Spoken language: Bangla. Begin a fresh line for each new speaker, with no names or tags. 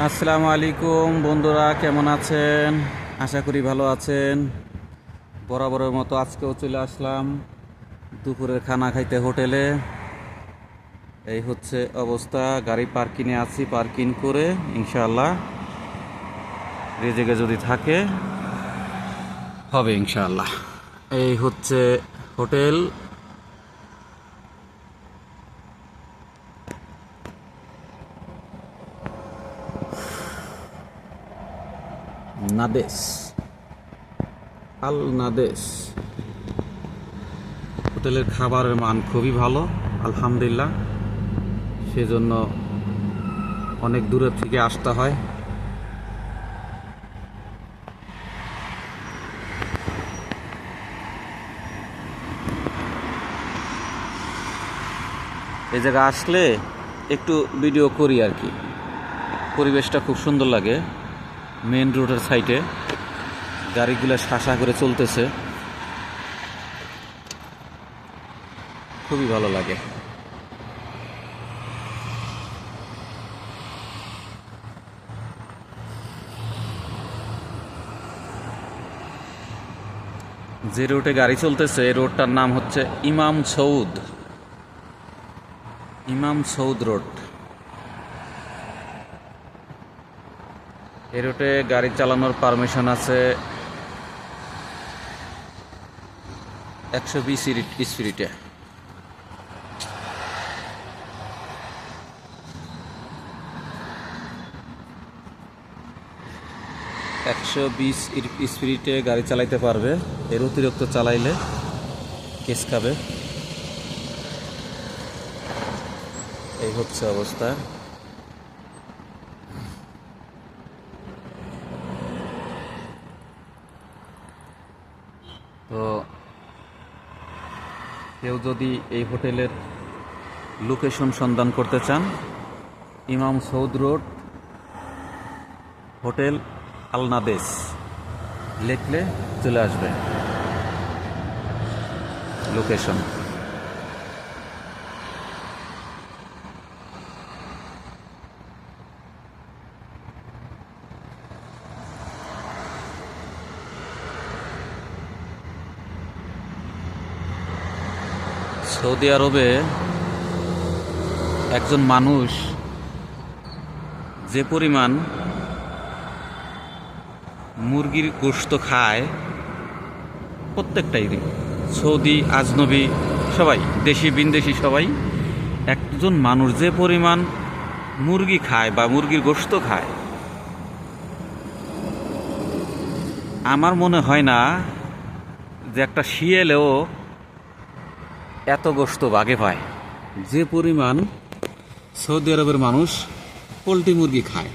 আসসালামু আলাইকুম বন্ধুরা, কেমন আছেন? আশা করি ভালো আছেন। বরাবরের মতো আজকেও চলে আসলাম দুপুরের খানা খাইতে হোটেলে। এই হচ্ছে অবস্থা, গাড়ি পার্কিংয়ে আছি। পার্কিং করে ইনশাআল্লাহ রেজেগে যদি থাকে হবে ইনশাআল্লাহ। এই হচ্ছে হোটেল। নাদেশ, আল নাদেশ। হোটেলের খাবারের মান খুবই ভালো আলহামদুলিল্লাহ, সেজন্য অনেক দূরের থেকে আসতে হয়। এই জায়গা আসলে একটু ভিডিও করি আর কি। পরিবেশটা খুব সুন্দর লাগে। মেন রোডের সাইডে গাড়িগুলো শাসা করে চলতেছে, খুবই ভালো লাগে। যে রোডে গাড়ি চলতেছে এই রোডটার নাম হচ্ছে ইমাম সৌদ রোড। এই রোডে গাড়ি চালানোর পারমিশন আছে 120 স্পিডে। একশো 20 স্পিডে গাড়ি চালাইতে পারবে। এর অতিরিক্ত চালাইলে কেস খাবে। এই হচ্ছে অবস্থা। তো কেউ যদি এই হোটেলের লোকেশন সন্ধান করতে চান, ইমাম সৌদ রোড, হোটেল আল নাদেশ লিখলে চলে আসবে লোকেশন। সৌদি আরবে একজন মানুষ যে পরিমাণ মুরগির গোশত খায়, প্রত্যেকটাই সৌদি আজনবী সবাই, দেশি বিদেশি সবাই, একজন মানুষ যে পরিমাণ মুরগি খায় বা মুরগির গোশত খায়, আমার মনে হয় না যে একটা শিয়ালেও এত গোশত বাগে পায় যে পরিমাণ সৌদি আরবের মানুষ পোলট্রি মুরগি খায়।